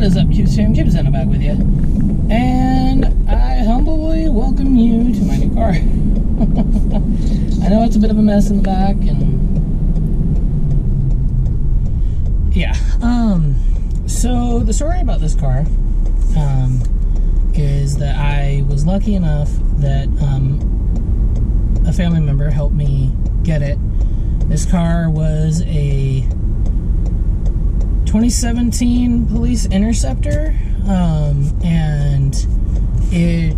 is up, Cube Sam? Cube Zen back with you. And I humbly welcome you to my new car. I know it's a bit of a mess in the back, and yeah. So the story about this car is that I was lucky enough that a family member helped me get it. This car was a 2017 Police Interceptor, and it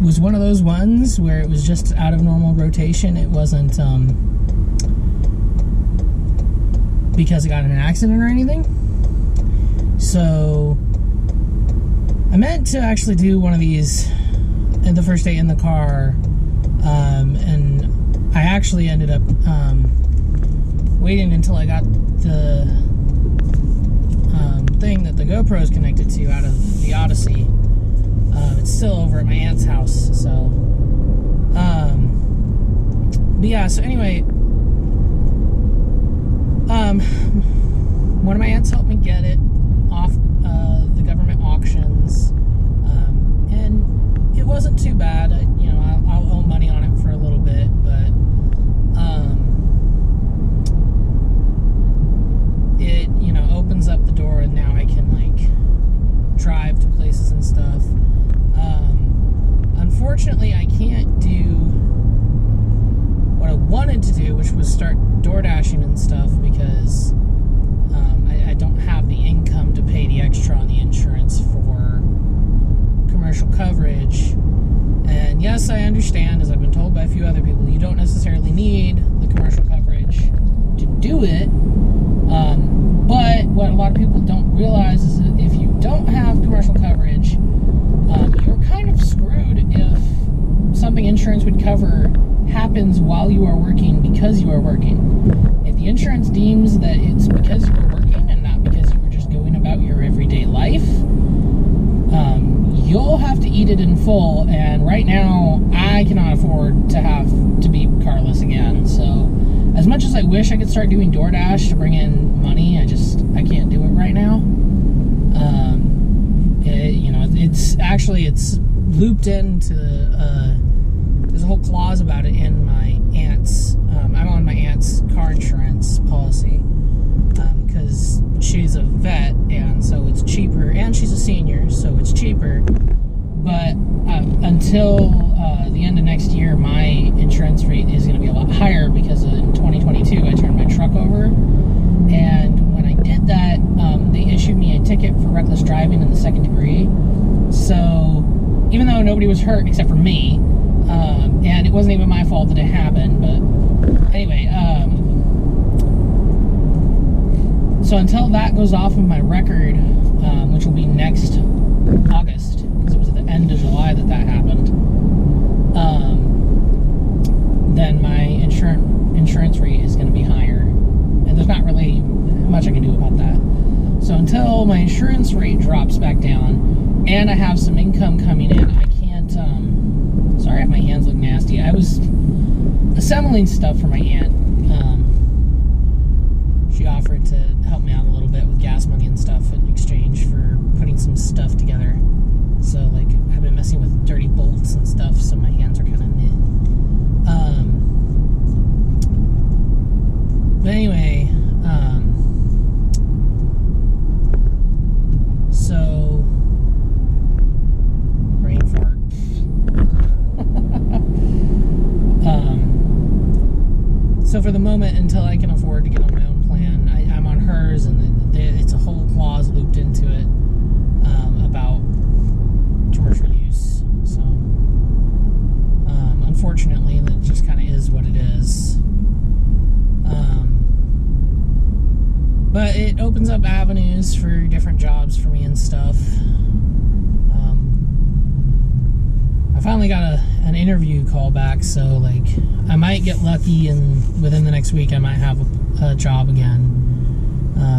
was one of those ones where it was just out of normal rotation. It wasn't because it got in an accident or anything. So I meant to actually do one of these in the first day in the car, and I actually ended up waiting until I got the thing that the GoPro is connected to out of the Odyssey. It's still over at my aunt's house, so but yeah, so anyway, one of my aunts helped me get it off the government auctions, and it wasn't too bad. I'll owe money on it for a little bit, but it opens up the door, and now I can drive to places and stuff. Unfortunately, I can't do what I wanted to do, which was start door dashing and stuff, because I don't have the income to pay the extra on the insurance for commercial coverage. And yes, I understand, as I've been told by a few other people, you don't necessarily need the commercial coverage to do it. But what a lot of people don't realize is that if you don't have commercial coverage, you're kind of screwed if something insurance would cover happens while you are working because you are working. If the insurance deems that it's because you were working and not because you were just going about your everyday life, you'll have to eat it in full. And right now, I cannot afford to have to be carless again. So as much as I wish I could start doing DoorDash to bring in money, I can't do it right now. It's looped into, there's a whole clause about it in my aunt's, I'm on my aunt's car insurance policy, because she's a vet, and so it's cheaper, and she's a senior, so it's cheaper. But until the end of next year, my insurance rate is going to be a lot higher, because in 2022 I turned my truck over, and when I did that, they issued me a ticket for reckless driving in the second degree. So even though nobody was hurt except for me, and it wasn't even my fault that it happened, but anyway, so until that goes off of my record, which will be next August, because it was at the end of July that happened, then my insurance rate is going to be higher, and there's not really much I can do about that. So until my insurance rate drops back down, and I have some income coming in, I can't, sorry if my hands look nasty. I was assembling stuff for my aunt. She offered to help me out a little bit with gas money and stuff in exchange for putting some stuff together. So, I've been messing with dirty bolts and stuff, so my hands are kind of but anyway, so, brain fart. So for the moment, until I can afford to get on my own plan, I'm on hers, and it's a whole clause looped into it about commercial use. So, unfortunately, that just kind of is what it is. But it opens up avenues for different jobs for me and stuff. I finally got an interview call back, so I might get lucky, and within the next week I might have a job again.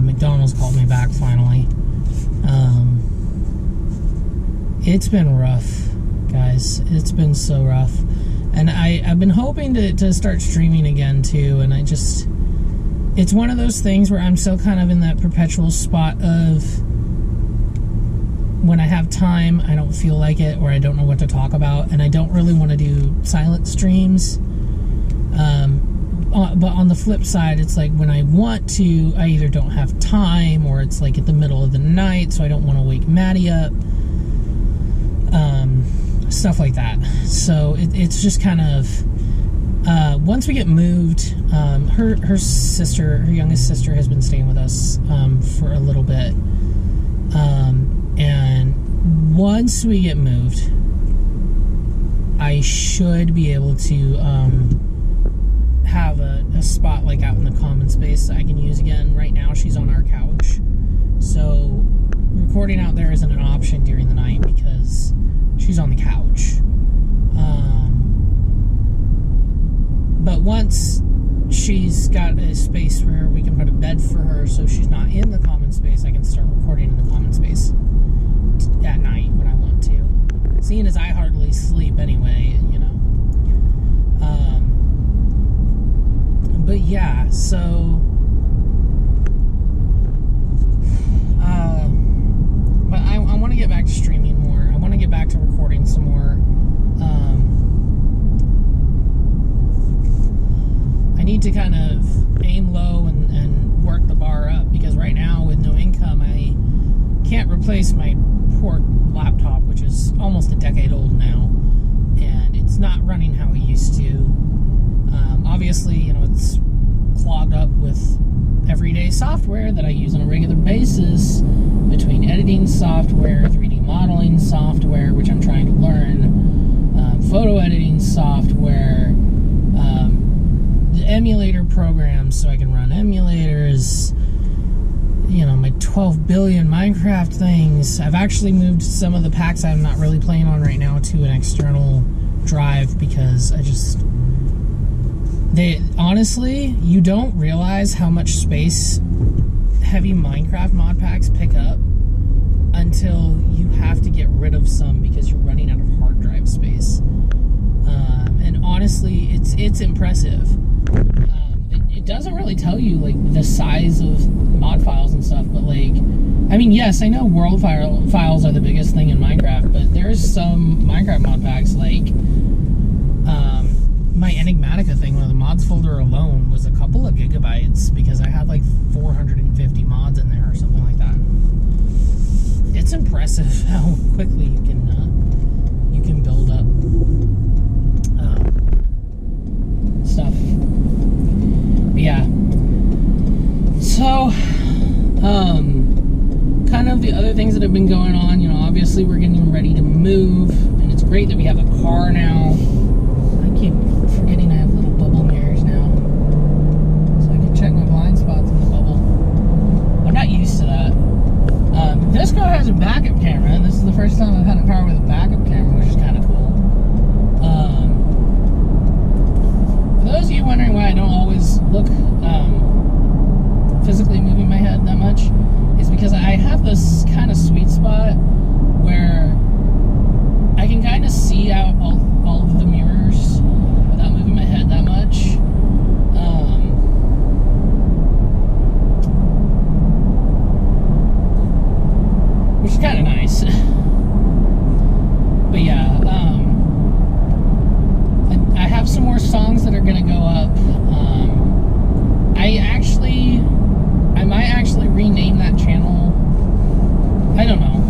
McDonald's called me back finally. It's been rough, guys. It's been so rough. And I've been hoping to start streaming again too, and it's one of those things where I'm still kind of in that perpetual spot of when I have time, I don't feel like it, or I don't know what to talk about, and I don't really want to do silent streams. But on the flip side, it's like when I want to, I either don't have time, or it's like at the middle of the night, so I don't want to wake Maddie up. Stuff like that. So it's just kind of, once we get moved, her youngest sister has been staying with us for a little bit. And once we get moved, I should be able to have a spot like out in the common space that I can use again. Right now she's on our couch, so recording out there isn't an option during the night because she's on the couch. But once she's got a space where we can put a bed for her so she's not in the common space, I can start recording in the common space at night when I want to. Seeing as I hardly sleep anyway, you know. But yeah, so but I want to get back to streaming more. I want to get back to recording some more. I need to kind of aim low and work the bar up, because right now with no income I can't replace my poor laptop, which is almost a decade old now, and it's not running how it used to. Obviously, you know, it's clogged up with everyday software that I use on a regular basis, between editing software, 3D modeling software, which I'm trying to learn, photo editing software, the emulator programs so I can run emulators, you know, my 12 billion Minecraft things. I've actually moved some of the packs I'm not really playing on right now to an external drive, because honestly, you don't realize how much space heavy Minecraft mod packs pick up until you have to get rid of some because you're running out of hard drive space. And honestly, it's impressive. It doesn't really tell you like the size of mod files and stuff, but like, I mean, yes, I know world files are the biggest thing in Minecraft, but there's some Minecraft mod packs like my Enigmatica thing, one of the mods folder alone was a couple of gigabytes because I had like 450 mods in there or something like that. It's impressive how quickly you can build up stuff. But yeah. So, kind of the other things that have been going on, you know, obviously we're getting ready to move, and it's great that we have a car now. I keep forgetting I have little bubble mirrors now, so I can check my blind spots in the bubble. I'm not used to that. This car has a backup camera, and this is the first time I've had a car with a backup camera, which is kind of cool. For those of you wondering why I don't always look physically moving my head that much, is because I have this kind of sweet spot where I can kind of see out all of the mirrors without moving my head that much. Which is kind of nice. But yeah, I have some more songs that are going to go up. I might actually rename that channel. I don't know.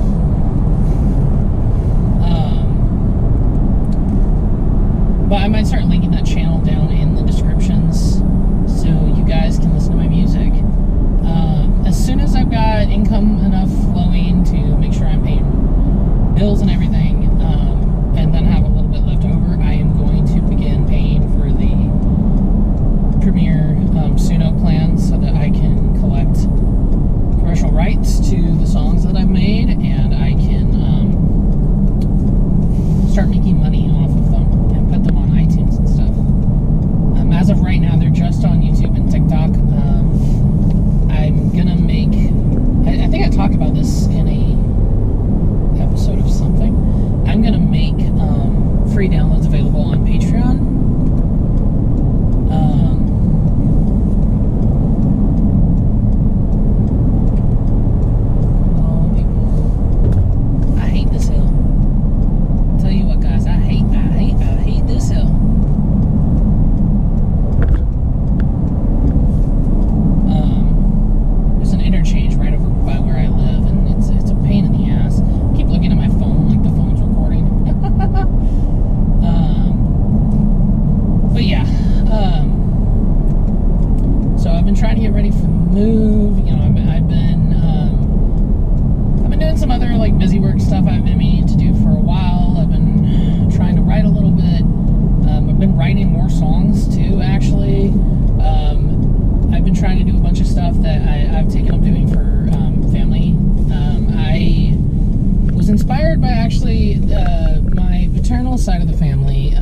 side of the family,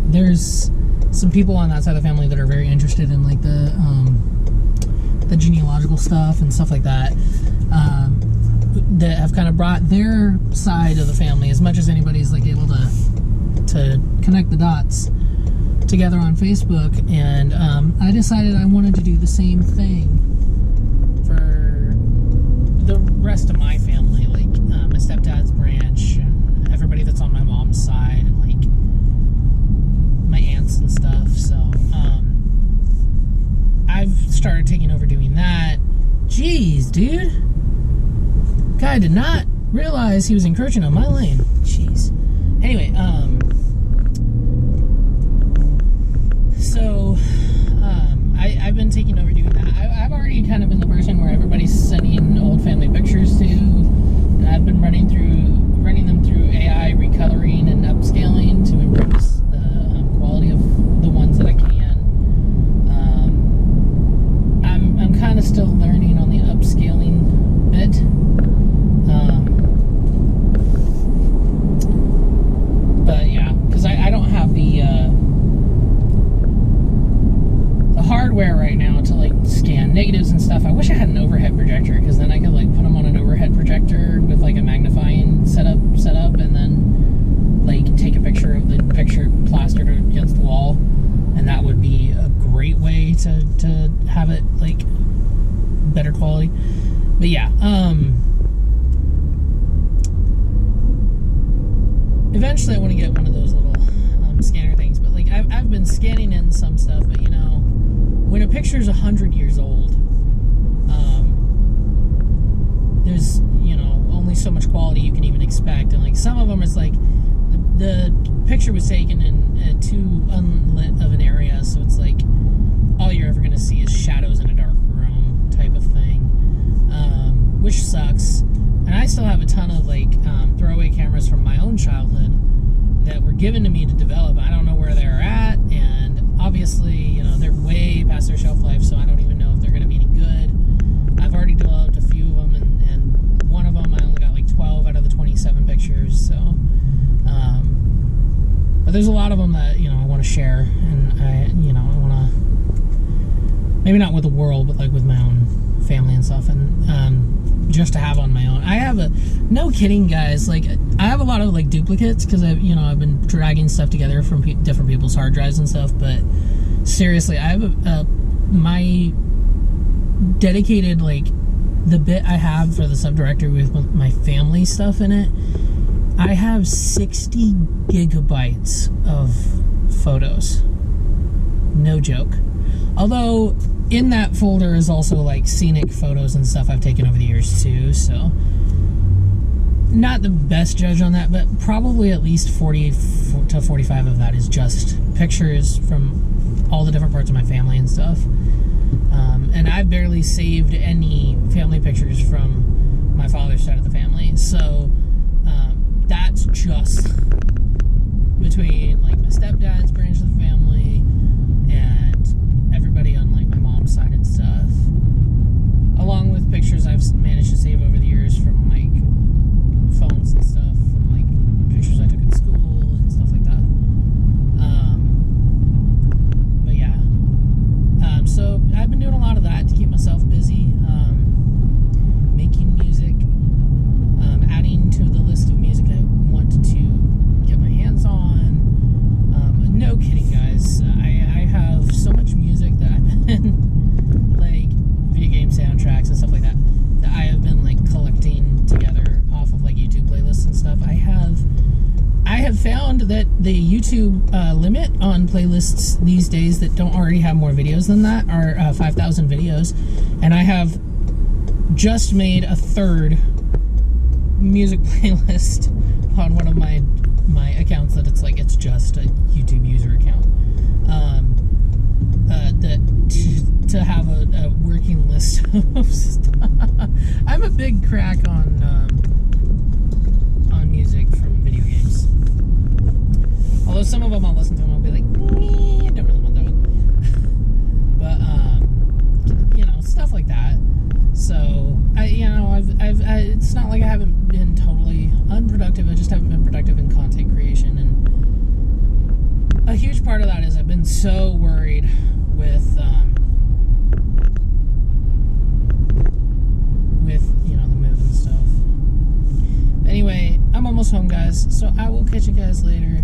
there's some people on that side of the family that are very interested in like the genealogical stuff and stuff like that. That have kind of brought their side of the family as much as anybody's like able to connect the dots together on Facebook, and I decided I wanted to do the same thing for the rest of my family, like my stepdad's branch and everybody that's on my mom's side, and like my aunts and stuff. So I've started taking over doing that. Jeez, dude. Guy did not realize he was encroaching on my lane. Jeez. Anyway, so I've been taking over doing that. I've already kind of been the person where everybody's sending old family pictures to, and I've been running them through AI recoloring and upscaling to improve the quality of the ones that I can. I'm kind of still learning on the upscaling bit. But yeah, because I don't have the hardware right now to like scan negatives and stuff. I wish I had an overhead projector, because then I could like put them on an overhead projector with like a magnifying setup, and then like take a picture of the picture plastered against the wall, and that would be a great way to have it like better quality. But yeah, eventually I want to get one of those little scanner things, but like I've been scanning in some stuff, but you know, when a picture is 100 years old, there's, you know, only so much quality you can even expect, and like some of them it's like the picture was taken in too unlit of an area, so it's like all you're ever going to see is shadows in a dark room type of thing, which sucks. And I still have a ton of like throwaway cameras from my own childhood that were given to me to develop. I don't know where they're at, and obviously, you know, they're way past their shelf life, so I don't even know if they're going to be any good. I've already developed a few of them, and one of them I only got like 12 out of the 27 pictures, so but there's a lot of them that, you know, I want to share, and I want to, maybe not with the world, but like with my own family and stuff, and just to have on my own. I have no kidding, guys, like I have a lot of like duplicates, because I've been dragging stuff together from different people's hard drives and stuff, but seriously, I have my dedicated, like the bit I have for the subdirectory with my family stuff in it, I have 60 gigabytes of photos. No joke. Although in that folder is also like scenic photos and stuff I've taken over the years too, so not the best judge on that, but probably at least 40 to 45 of that is just pictures from all the different parts of my family and stuff. And I've barely saved any family pictures from my father's side of the family, so that's just between like my stepdad's branch of the family and everybody on like my mom's side and stuff, along with pictures I've managed to save over the years from like phones and stuff, from like pictures I took in school and stuff like that. But yeah, so I've been doing a lot of that to keep myself busy, making music, adding to the list of music I want to get my hands on. No kidding, guys, I have so much music that I've been like video game soundtracks and stuff like that I have been like collecting together off of like YouTube playlists and stuff. I have found that the YouTube limit on playlists these days that don't already have more videos than that are 5,000 videos, and I have just made a third music playlist on one of my accounts that it's just a YouTube user account, to have a working list of stuff. I'm a big crack on music from video games, although some of them I'll listen to and I'll be like, I don't really want that one. But stuff like that. So I it's not like I haven't been totally unproductive. I just haven't been productive in content creation. And a huge part of that is I've been so worried with the move and stuff. Anyway, I'm almost home, guys, so I will catch you guys later.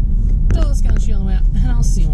Till it's gonna shoot on the way out, and I'll see you